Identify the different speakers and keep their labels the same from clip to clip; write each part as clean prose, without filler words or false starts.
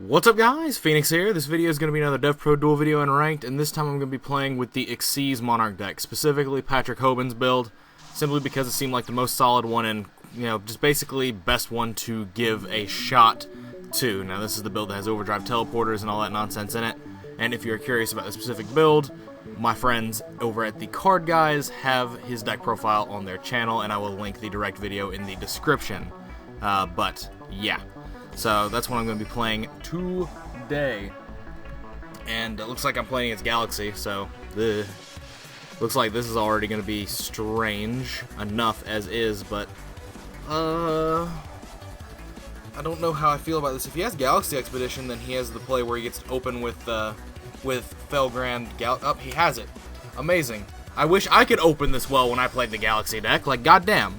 Speaker 1: What's up guys, Phoenix here. This video is going to be another DevPro duel video in ranked, and this time I'm going to be playing with the XYZ Monarch deck, specifically Patrick Hoban's build, simply because it seemed like the most solid one and, just basically best one to give a shot to. Now this is the build that has overdrive teleporters and all that nonsense in it, and if you're curious about the specific build, my friends over at TheCardGuyz have his deck profile on their channel, and I will link the direct video in the description. But yeah. So that's what I'm going to be playing today. And it looks like I'm playing against Galaxy, so looks like this is already going to be strange enough as is, but I don't know how I feel about this. If he has Galaxy Expedition, then he has the play where he gets to open with Felgrand he has it. Amazing. I wish I could open this well when I played the Galaxy deck. Like, goddamn.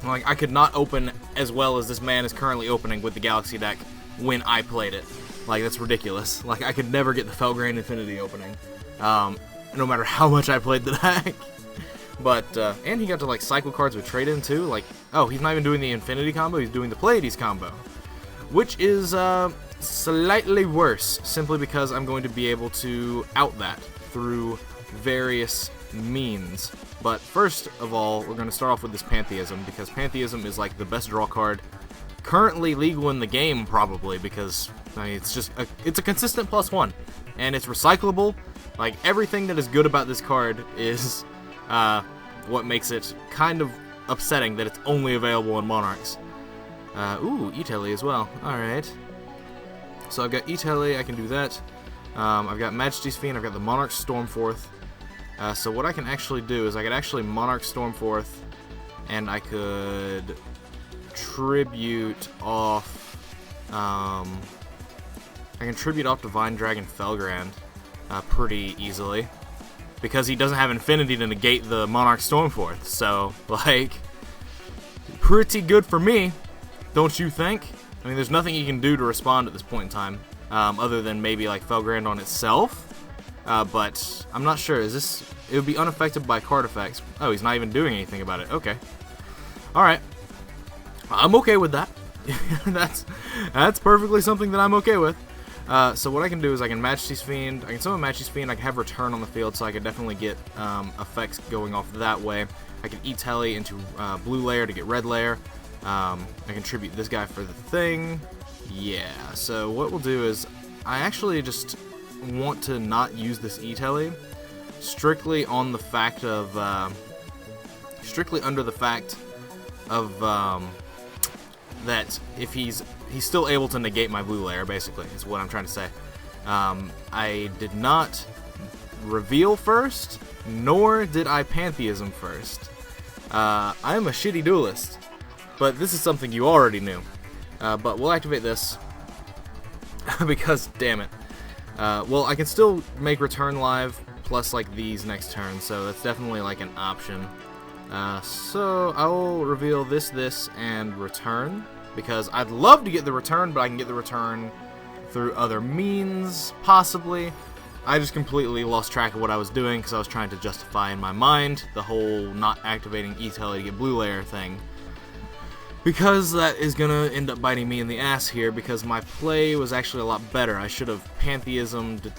Speaker 1: Like, I could not open as well as this man is currently opening with the Galaxy deck when I played it. Like, that's ridiculous. Like, I could never get the Felgrand Infinity opening, no matter how much I played the deck. But, and he got to, like, cycle cards with trade-in, too. Like, oh, he's not even doing the Infinity combo, he's doing the Pleiades combo. Which is, slightly worse, simply because I'm going to be able to out that through various means. But first of all, we're going to start off with this Pantheism, because Pantheism is like the best draw card currently legal in the game, probably, because I mean, it's a consistent +1, and it's recyclable. Like, everything that is good about this card is what makes it kind of upsetting that it's only available in Monarchs. Ooh, E-Tele as well. Alright. So I've got E-Tele, I can do that. I've got Majesty's Fiend, I've got the Monarch Stormforth. So what I can actually do is I could actually Monarch Stormforth, and I could tribute off, I can tribute off Divine Dragon Felgrand pretty easily, because he doesn't have Infinity to negate the Monarch Stormforth, so, like, pretty good for me, don't you think? I mean, there's nothing he can do to respond at this point in time, other than maybe, like, Felgrand on itself. But I'm not sure. It would be unaffected by card effects. Oh, he's not even doing anything about it. Okay. Alright. I'm okay with that. That's perfectly something that I'm okay with. So what I can do is I can Majesty's Fiend. I can summon Majesty's Fiend. I can have Return on the field, so I can definitely get effects going off that way. I can E-Tele into blue layer to get red layer. I can tribute this guy for the thing. Yeah. So what we'll do is I actually just want to not use this E-Tele strictly on the fact of strictly under the fact of that if he's still able to negate my blue layer, basically is what I'm trying to say. I did not reveal first, nor did I Pantheism first. I am a shitty duelist, but this is something you already knew. But we'll activate this because damn it. Well, I can still make Return live plus like these next turn, so that's definitely like an option. So I will reveal this, and Return, because I'd love to get the Return, but I can get the Return through other means, possibly. I just completely lost track of what I was doing because I was trying to justify in my mind the whole not activating E-Tele to get blue layer thing. Because that is gonna end up biting me in the ass here, because my play was actually a lot better. I should have Pantheismed.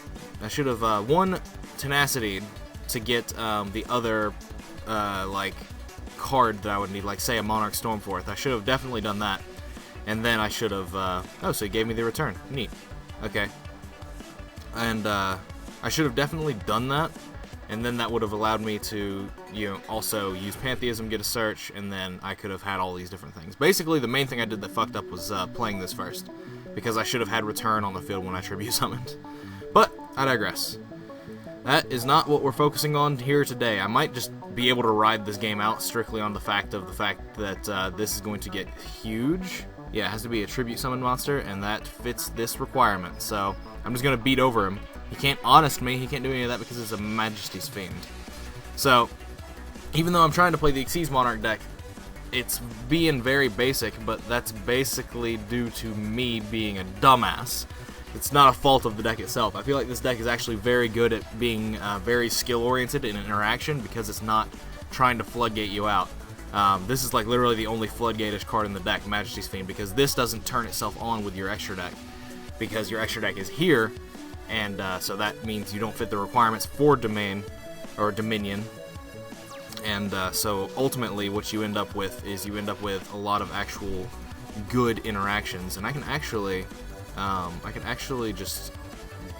Speaker 1: I should have won Tenacity to get the other like card that I would need, like say a Monarch Stormforth. I should have definitely done that, and then I should have. Oh, so he gave me the Return. Neat. Okay. And I should have definitely done that. And then that would have allowed me to, also use Pantheism, get a search, and then I could have had all these different things. Basically, the main thing I did that fucked up was playing this first, because I should have had Return on the field when I tribute summoned. But I digress. That is not what we're focusing on here today. I might just be able to ride this game out strictly on the fact that this is going to get huge. Yeah, it has to be a tribute summon monster, and that fits this requirement. So I'm just gonna beat over him. He can't honest me, he can't do any of that because it's a Majesty's Fiend. So, even though I'm trying to play the XYZ Monarch deck, it's being very basic, but that's basically due to me being a dumbass. It's not a fault of the deck itself. I feel like this deck is actually very good at being very skill-oriented in interaction, because it's not trying to floodgate you out. This is like literally the only floodgate-ish card in the deck, Majesty's Fiend, because this doesn't turn itself on with your extra deck, because your extra deck is here, and so that means you don't fit the requirements for Domain or Dominion. And so ultimately what you end up with is you end up with a lot of actual good interactions. And I can actually just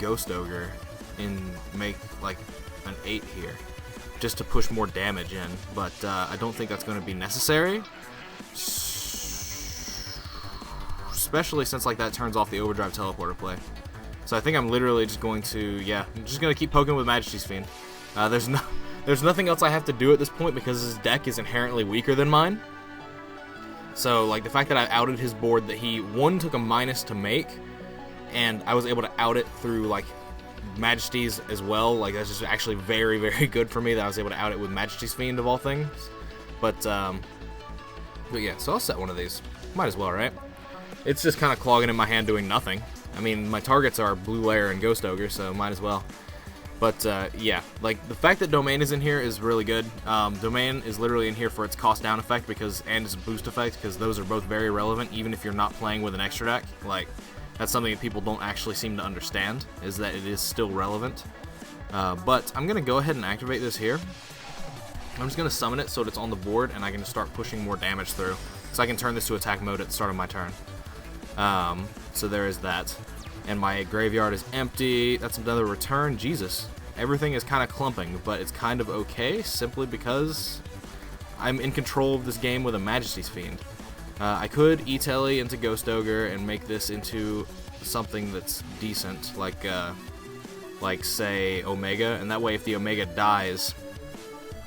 Speaker 1: Ghost Ogre and make like an 8 here just to push more damage in, but I don't think that's going to be necessary, especially since like that turns off the Overdrive Teleporter play. So I think I'm literally just going to, yeah, I'm just going to keep poking with Majesty's Fiend. There's nothing else I have to do at this point because his deck is inherently weaker than mine. So, like, the fact that I outed his board that he, one, took a minus to make, and I was able to out it through, like, Majesty's as well. Like, that's just actually very, very good for me that I was able to out it with Majesty's Fiend, of all things. But yeah, so I'll set one of these. Might as well, right? It's just kind of clogging in my hand doing nothing. I mean, my targets are Blue Lair and Ghost Ogre, so might as well. But, yeah, like, the fact that Domain is in here is really good. Domain is literally in here for its cost down effect and its boost effect, because those are both very relevant, even if you're not playing with an extra deck. Like, that's something that people don't actually seem to understand, is that it is still relevant. But I'm going to go ahead and activate this here. I'm just going to summon it so that it's on the board, and I can just start pushing more damage through. So I can turn this to attack mode at the start of my turn. So there is that. And my graveyard is empty. That's another return. Jesus. Everything is kind of clumping, but it's kind of okay, simply because I'm in control of this game with a Majesty's Fiend. I could E-Telly into Ghost Ogre and make this into something that's decent, like say, Omega, and that way if the Omega dies,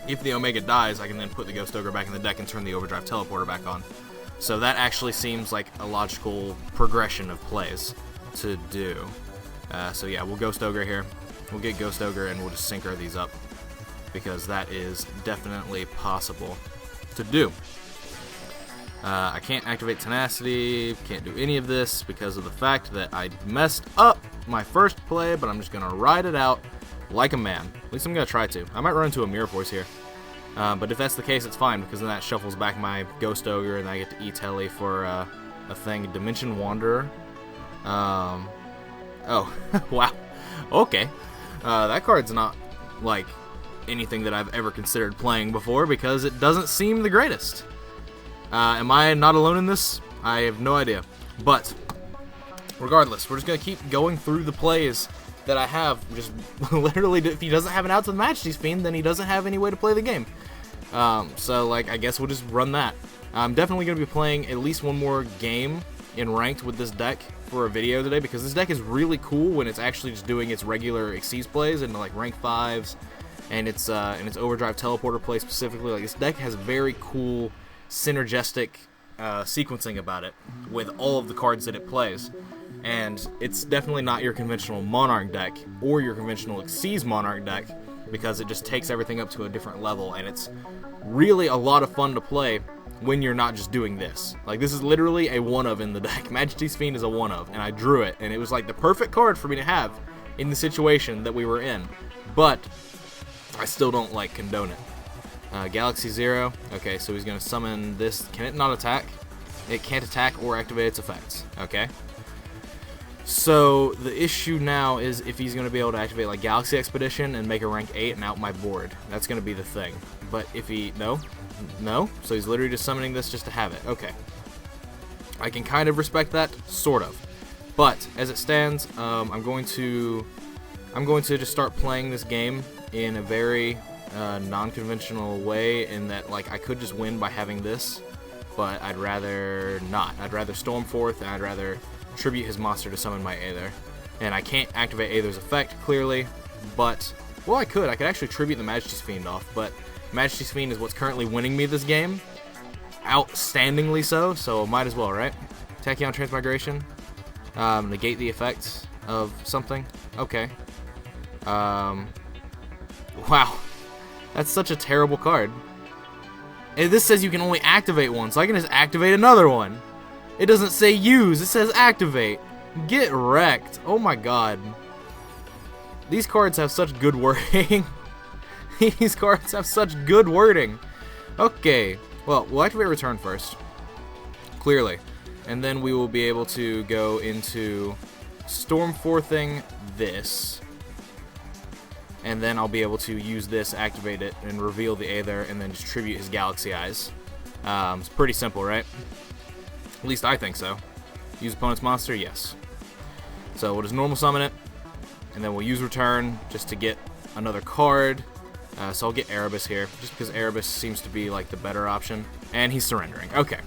Speaker 1: I can then put the Ghost Ogre back in the deck and turn the Overdrive Teleporter back on. So that actually seems like a logical progression of plays to do. So yeah, we'll Ghost Ogre here. We'll get Ghost Ogre and we'll just synchro these up, because that is definitely possible to do. I can't activate Tenacity, can't do any of this because of the fact that I messed up my first play, but I'm just going to ride it out like a man. At least I'm going to try to. I might run into a Mirror Force here. But if that's the case, it's fine, because then that shuffles back my Ghost Ogre, and I get to E-Telly for a thing. Dimension Wanderer. Oh, wow. Okay. That card's not, like, anything that I've ever considered playing before, because it doesn't seem the greatest. Am I not alone in this? I have no idea. But, regardless, we're just going to keep going through the plays that I have. Just literally, if he doesn't have an out to the Majesty's Fiend, then he doesn't have any way to play the game. So, like, I guess we'll just run that. I'm definitely going to be playing at least one more game in Ranked with this deck for a video today, because this deck is really cool when it's actually just doing its regular Exceeds plays into, like, rank 5s, and its Overdrive Teleporter play specifically. Like, this deck has very cool synergistic sequencing about it with all of the cards that it plays, and it's definitely not your conventional Monarch deck or your conventional Exceeds Monarch deck, because it just takes everything up to a different level, and it's really a lot of fun to play when you're not just doing this. Like, this is literally a one-of in the deck. Majesty's Fiend is a one-of, and I drew it, and it was like the perfect card for me to have in the situation that we were in, but I still don't, like, condone it. Galaxy Zero. Okay, so he's going to summon this. Can it not attack? It can't attack or activate its effects. Okay. So the issue now is if he's going to be able to activate, like, Galaxy Expedition and make a rank 8 and out my board. That's going to be the thing. But if he... No. So he's literally just summoning this just to have it. Okay. I can kind of respect that. Sort of. But as it stands, I'm going to just start playing this game in a very... non-conventional way, in that, like, I could just win by having this, but I'd rather not. I'd rather Stormforth, and I'd rather tribute his monster to summon my Aether. And I can't activate Aether's effect, clearly, but, well, I could actually tribute the Majesty's Fiend off, but Majesty's Fiend is what's currently winning me this game, outstandingly so might as well, right? Tachyon Transmigration, negate the effects of something, okay. Wow. That's such a terrible card. And this says you can only activate one, so I can just activate another one. It doesn't say use, it says activate. Get wrecked. Oh my god. These cards have such good wording. These cards have such good wording. Okay. Well, we'll activate return first, clearly, and then we will be able to go into Stormforthing this, and then I'll be able to use this, activate it, and reveal the Aether, and then distribute his Galaxy Eyes. It's pretty simple, right? At least I think so. Use opponent's monster? Yes. So we'll just normal summon it, and then we'll use return just to get another card. So I'll get Erebus here, just because Erebus seems to be like the better option. And he's surrendering. Okay.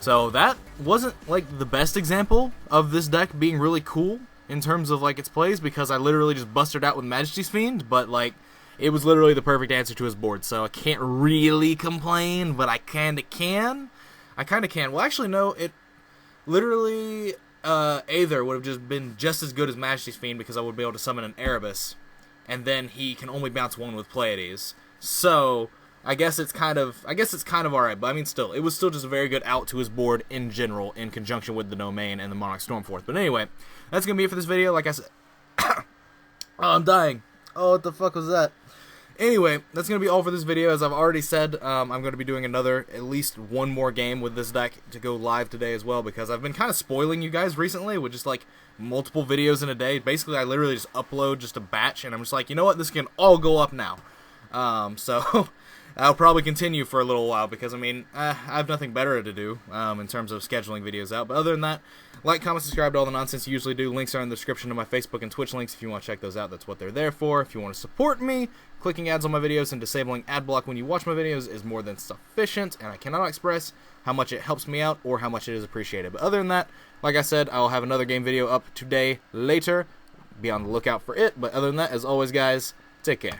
Speaker 1: So that wasn't like the best example of this deck being really cool in terms of like its plays, because I literally just busted out with Majesty's Fiend, but like it was literally the perfect answer to his board. So I can't really complain, but I kinda can. Well, actually no, it literally Aether would have just been just as good as Majesty's Fiend, because I would be able to summon an Erebus, and then he can only bounce one with Pleiades. So I guess it's kind of alright, but I mean still, it was still just a very good out to his board in general, in conjunction with the Domain and the Monarch Stormforth. But anyway, that's gonna be it for this video. Like I said, oh, I'm dying. Oh, what the fuck was that? Anyway, that's going to be all for this video. As I've already said, I'm going to be doing at least one more game with this deck to go live today as well, because I've been kind of spoiling you guys recently with just like multiple videos in a day. Basically, I literally just upload just a batch, and I'm just like, you know what, this can all go up now. So I'll probably continue for a little while, because I mean, I have nothing better to do in terms of scheduling videos out. But other than that, like, comment, subscribe to all the nonsense you usually do. Links are in the description to my Facebook and Twitch links if you want to check those out. That's what they're there for. If you want to support me, clicking ads on my videos and disabling ad block when you watch my videos is more than sufficient, and I cannot express how much it helps me out or how much it is appreciated. But other than that, like I said, I'll have another game video up today later. Be on the lookout for it. But other than that, as always, guys, take care.